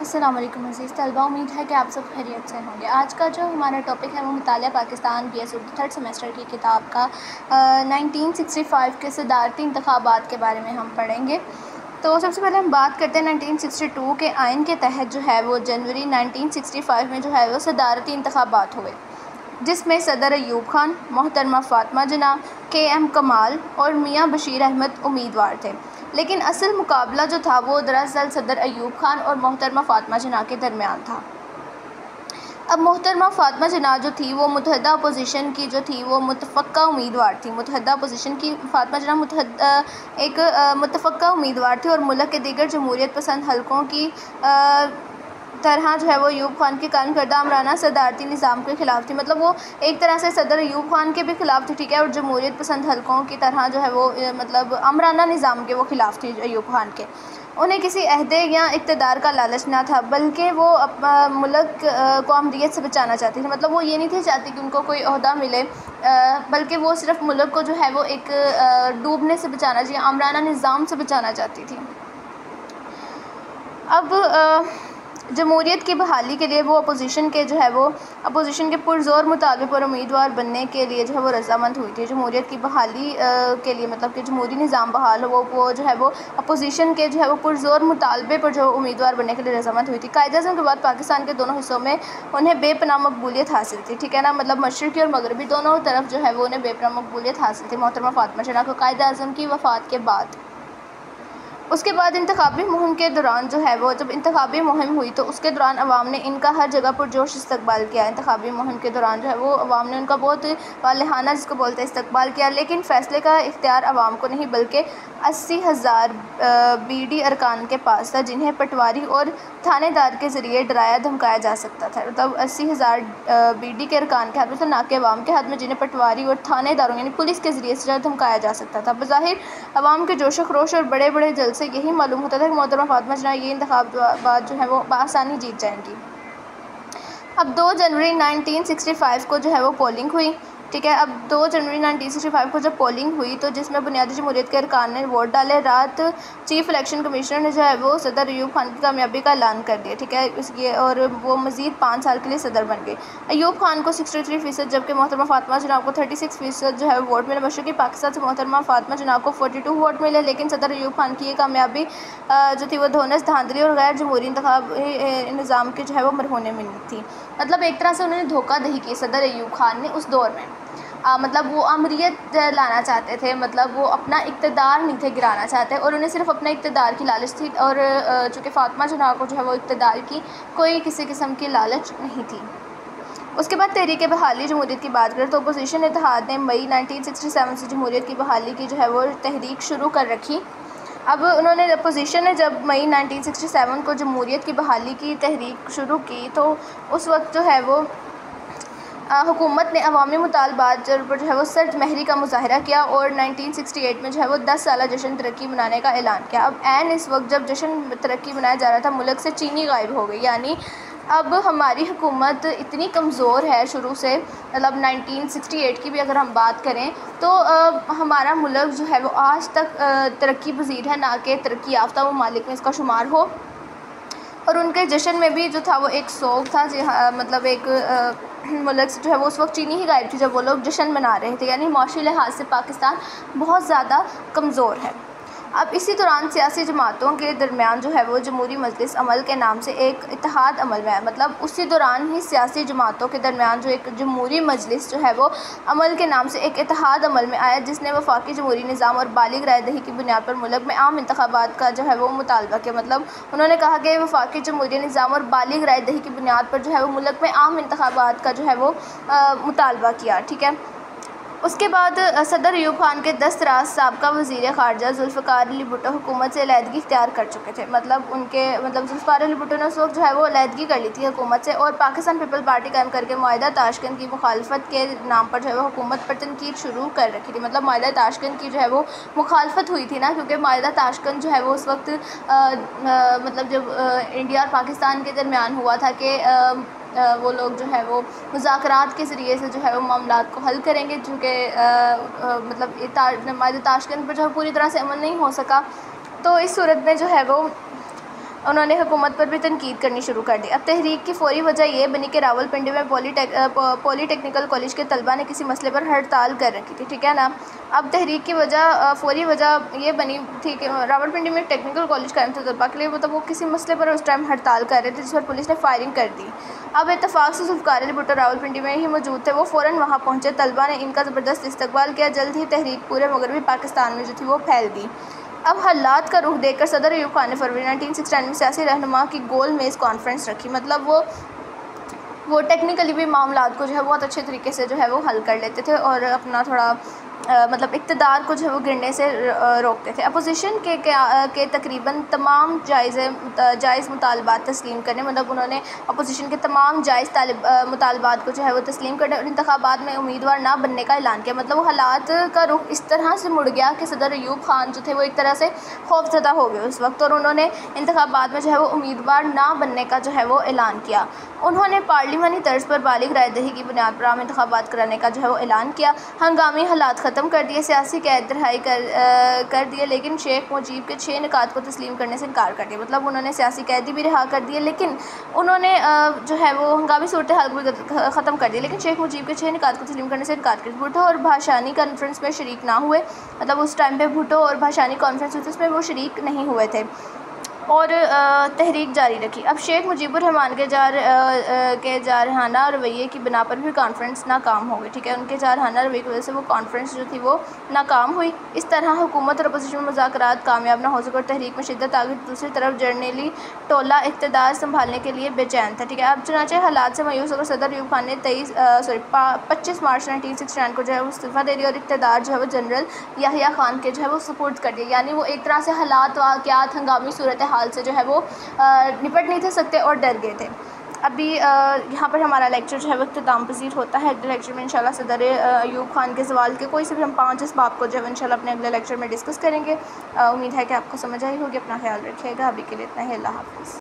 अस्सलाम वालेकुम अज़ीज़ तलबा, उम्मीद है कि आप सब खैरियत से होंगे। आज का जो हमारा टॉपिक है वो मुतालिया Pakistan BS Urdu third semester की किताब का 1965 के सदारती इंतखाबात के बारे में हम पढ़ेंगे। तो सबसे पहले हम बात करते हैं 1962 के आइन के तहत जो है वो जनवरी 1965 में जो है वो सदारती इंतखाबात हुए, जिसमें सदर अयूब खान, मोहतरमा फ़ातिमा जिन्ना, KM कमाल और मियाँ बशीर अहमद उम्मीदवार थे। लेकिन असल मुकाबला जो था वो दरअसल सदर अयूब खान और मोहतरमा फ़ातिमा जिन्ना के दरमियान था। अब मोहतरमा फ़ातिमा जिन्ना जो थी वो मुतहदा अपोजिशन की जो थी वो मुतफ़क्का उम्मीदवार थी। मुतहदा अपोजिशन की फ़ातिमा जिन्ना एक मुतफ़क्का उम्मीदवार थी और मुल्क के दीगर जमहूरियत पसंद हलकों की तरह जो है वो अयूब खान के कायम करदा आमराना सदारती निज़ाम के ख़िलाफ़ थी। मतलब वो एक तरह से सदर अयूब खान के भी ख़िलाफ़ थी, ठीक है, और जमहूरियत पसंद हलकों की तरह जो है वो मतलब आमराना निज़ाम के वो ख़िलाफ़ थी अयूब खान के। उन्हें किसी अहदे या इक़्तिदार का लालच ना था, बल्कि वो मुल्क को अमरीत से बचाना चाहती थी। मतलब वो ये नहीं थी चाहती कि उनको कोई ओहदा मिले, बल्कि वो सिर्फ़ मुल्क को जो है वो एक डूबने से बचाना चाहिए, आमराना निज़ाम से बचाना चाहती थी। अब जमहूरियत की बहाली के लिए वो अपोजिशन के पुरज़ोर मुतालबे पर उम्मीदवार बनने के लिए जो है वो रज़ामंद हुई थी। जमहूरियत की बहाली के लिए, मतलब कि जमहूरी निज़ाम बहाल हो, वो जो है वो अपोजिशन के जो है वो पुरज़ोर मुतालबे पर जो उम्मीदवार बनने के लिए रज़ामंद हुई थी। कायदे-ए-आज़म के बाद पाकिस्तान के दोनों हिस्सों में उन्हें बेपनाह मकबूलियत हासिल थी, ठीक है ना। मतलब मशरक़ी और मगरबी दोनों तरफ जो है वो उन्हें बेपनाह मकबूलियत हासिल थी मोहतरमा फ़ातिमा जिन्ना को कायदे-ए-आज़म की वफ़ात के बाद। उसके बाद इंतखाबी मुहिम के दौरान जो है वो जब इंतखाबी मुहिम हुई तो उसके दौरान अवाम ने इनका हर जगह पुरजोश इस्तकबाल किया। इंतखाबी मुहिम के दौरान जो है वो अवाम ने उनका बहुत वालेहाना, जिसको बोलते हैं, इस्तकबाल किया। लेकिन फ़ैसले का इख्तियार अवाम को नहीं बल्कि 80,000 BD अरकान के पास था, जिन्हें पटवारी और थानेदार के ज़रिए डराया धमकाया जा सकता था। मतलब 80,000 BD के अरकान के हाथ में था, ना कि अवाम के हाथ में, जिन्हें पटवारी और थानेदारों यानी पुलिस के ज़रिए से धमकाया जा सकता था। बज़ाहिर अवाम के जोश खरोश और बड़े बड़े जल से यही मालूम होता था कि मोहतरमा फ़ातिमा जिन्ना ये इंतखाबात जो है वो बआसानी जीत जाएंगी। अब 2 जनवरी 1965 को जो है वो पोलिंग हुई, ठीक है। अब 2 जनवरी 1965 को जब पोलिंग हुई तो जिसमें बुनियादी जमहूरियत के अरकान ने वोट डाले, रात चीफ़ इलेक्शन कमिश्नर ने जो है वो सदर अयूब खान की कामयाबी का ऐलान कर दिया, ठीक है, इसलिए, और वो मज़ीद 5 साल के लिए सदर बन गए। अयूब खान को 63% जबकि मोहतरमा फ़ातिमा जिन्ना को 36% जो है वोट मिले। मशरक़ी पाकिस्तान से मोहतरमा फ़ातिमा जिन्ना को 42 वोट मिले। लेकिन सदर अयूब खान की ये कामयाबी जो थी वो धोनस, धांधली और गैर जमहूरी इंतखाबी निज़ाम की जो है वो मरहून मिन्नत थी। मतलब एक तरह से उन्होंने धोखाधड़ी की सदर अयूब खान ने उस दौर में। मतलब वो अमरीत लाना चाहते थे, मतलब वो अपना इक़्तिदार नहीं थे गिराना चाहते, और उन्हें सिर्फ अपने इक़्तिदार की लालच थी। और चूँकि फ़ातिमा जिन्ना को जो है वो इक़्तिदार की कोई किसी किस्म की लालच नहीं थी। उसके बाद तहरीक बहाली जमहूरियत की बात करें तो अपोजिशन इत्तेहाद ने मई 1967 से जमहूरियत की बहाली की जो है वो तहरीक शुरू कर रखी। अब उन्होंने अपोजिशन ने जब मई 1967 को जमहूरियत की बहाली की तहरीक शुरू की तो उस वक्त जो है वो हुकूमत ने अवामी मुतालबात पर जो है वो सर्द महरी का मुजाहरा किया और 1968 में जो है वो 10 साला जश्न तरक्की मनाने का ऐलान किया। अब ऐन इस वक्त जब जश्न तरक्की मनाया जा रहा था, मुल्क से चीनी गायब हो गई। यानी अब हमारी हुकूमत इतनी कमज़ोर है शुरू से, मतलब 1968 की भी अगर हम बात करें तो हमारा मुल्क जो है वो आज तक तरक्की पज़ीर है, ना कि तरक्की याफ्ता ममालिक में इसका शुमार हो। और उनके जश्न में भी जो था वो एक शौक़ था, जी हाँ, मतलब एक मुल्क से जो है वो उस वक्त चीनी ही गायब थी जब वो लोग जश्न मना रहे थे। यानी माशी लिहाज से पाकिस्तान बहुत ज़्यादा कमज़ोर है। अब इसी दौरान सियासी जमातों के दरमियान जो है वो जमहूरी मजलिस अमल के नाम से एक इत्तेहाद अमल में है। मतलब उसी दौरान ही सियासी जमातों के दरमियान जो एक जमहूरी मजलिस जो है वो अमल के नाम से एक इत्तेहाद अमल में आया, जिसने वफाकी जमहूरी निज़ाम और बालिग रायदही की बुनियाद पर मुल्क में आम इंतखाबात का जो है वो मुतालबा किया। मतलब उन्होंने कहा कि वफाकी जमहूरी निज़ाम और बालिग रायदही की बुनियाद पर जो है वो मुल्क में आम इंतखाबात का जो है वो मुतालबा किया, ठीक है। उसके बाद सदर अयूब खान के दस्तराज साबका वज़ीर ख़ारजा ज़ुल्फ़िकार अली भुट्टो हुकूमत से अलहदगी इख्तियार कर चुके थे। मतलब ज़ुल्फ़िकार अली भुट्टो ने उस वक्त जो है वो अलहदगी कर ली थी हुकूमत से और पाकिस्तान पीपल पार्टी कायम करके माहिदा ताशकंद की मुखालफत के नाम पर जो है वो हुकूमत पर तनकीद शुरू कर रखी थी। मतलब माहिदा ताशकंद की जो है वो मुखालफत हुई थी ना, क्योंकि माहिदा ताशकंद जो है वो उस वक्त मतलब जब इंडिया और पाकिस्तान के दरमियान हुआ था कि वो लोग जो है वो मुज़ाकरात के ज़रिए से जो है वो मामलात को हल करेंगे, चूँकि मतलब माहिदा ताशकंद पर जो है पूरी तरह से अमल नहीं हो सका। तो इस सूरत में जो है वो उन्होंने हुकूमत पर भी तनकीद करनी शुरू कर दी। अब तहरीक की फ़ौरी वजह यह बनी कि रावलपिंडी में पॉलीटेक्निकल कॉलेज के तलबा ने किसी मसले पर हड़ताल कर रखी थी, ठीक है ना। अब तहरीक की वजह फ़ौरी वजह ये बनी थी कि रावलपिंडी में टेक्निकल कॉलेज कायम था तलबा के लिए, मतलब वो किसी मसले पर उस टाइम हड़ताल कर रहे थे, जिस पर पुलिस ने फायरिंग कर दी। अब इत्तफाक से ज़ुल्फ़िकार अली भुट्टो रावलपिंडी में ही मौजूद थे, वो फ़ौरन वहाँ पहुँचे। तलबा ने इनका ज़बरदस्त इस्तकबाल किया। जल्द ही तहरीक पूरे मगरबी पाकिस्तान में जो थी वो फैल गई। अब हालात का रुख देखकर सदर अयूब खान ने फरवरी 1969 में सियासी रहनुमा की गोल मेज़ कॉन्फ्रेंस रखी। मतलब वो टेक्निकली भी मामलात को जो है बहुत अच्छे तरीके से जो है वो हल कर लेते थे और अपना थोड़ा मतलब इक़्तिदार को जो है वो गिरने से रोकते थे। अपोजिशन के तकरीबन तमाम जायज़ मुतालबात तस्लीम करने, मतलब उन्होंने अपोजिशन के तमाम जायज़ मुतालबात को जो है वो तस्लीम करने और इंतखाबात में उम्मीदवार ना बनने का ऐलान किया। मतलब वो हालात का रुख इस तरह से मुड़ गया कि सदर अयूब खान जो थे वो एक तरह से खौफज़दा हो गए उस वक्त, और उन्होंने इंतखाबात में जो है वो उम्मीदवार ना बनने का जो है वो ऐलान किया। उन्होंने पार्लिमानी तर्ज पर बालिग रायदही की बुनियाद पर आम इंतखाबात कराने का जो है वो ऐलान किया। हंगामी हालात ख़त्म कर दिए, सियासी कैद रिहाई कर दिए, लेकिन शेख मुजीब के 6 निकात को तस्लीम करने से इनकार कर दिया। मतलब उन्होंने सियासी कैदी भी रिहा कर दिए, लेकिन उन्होंने जो है वो हंगामी सूरत हाल को ख़त्म कर दिया, लेकिन शेख मुजीब के 6 निकात को तस्लीम करने से इनकार कर दिया। भुट्टो और भाषानी कॉन्फ्रेंस में शरीक ना हुए, मतलब उस टाइम पर भुट्टो और भाषानी कॉन्फ्रेंस हुई थी, उसमें वो शरीक नहीं हुए थे और तहरीक जारी रखी। अब शेख मुजीबुर रहमान के जारहाना रवैये की बिना पर भी कॉन्फ्रेंस नाकाम हो गई, ठीक है। उनके जारहाना रवैये की वजह से वो कॉन्फ्रेंस जो थी वो नाकाम हुई। इस तरह हुकूमत और अपोजिशन मुज़ाकरात कामयाब ना हो सके और तहरीक में शिद्दत आ गई। दूसरी तरफ जर्नली टोला इक़्तिदार संभालने के लिए बेचैन था, ठीक है। अब चुनांचे हालात से मायूस होकर सदर अयूब खान ने 25 मार्च 1969 को जो है वो इस्तीफ़ा दे दिया और इक़्तिदार जो है वो जनरल याहिया खान के जो है वो सुपुर्द कर दिया। यानी वो एक तरह से हालात वाक़यात हंगामी सूरत हाल से जो है वो निपट नहीं थे सकते और डर गए थे। अभी यहाँ पर हमारा लेक्चर जो है वो इख्तिताम पज़ीर होता है। अगले लेक्चर में इंशाल्लाह सदर अयूब खान के सवाल के कोई से भी हम 5 इसबाब को जो है इंशाल्लाह अपने अगले लेक्चर में डिस्कस करेंगे। उम्मीद है कि आपको समझ आई होगी। अपना ख्याल रखिएगा। अभी के लिए इतना ही। अल्लाह हाफ़िज़।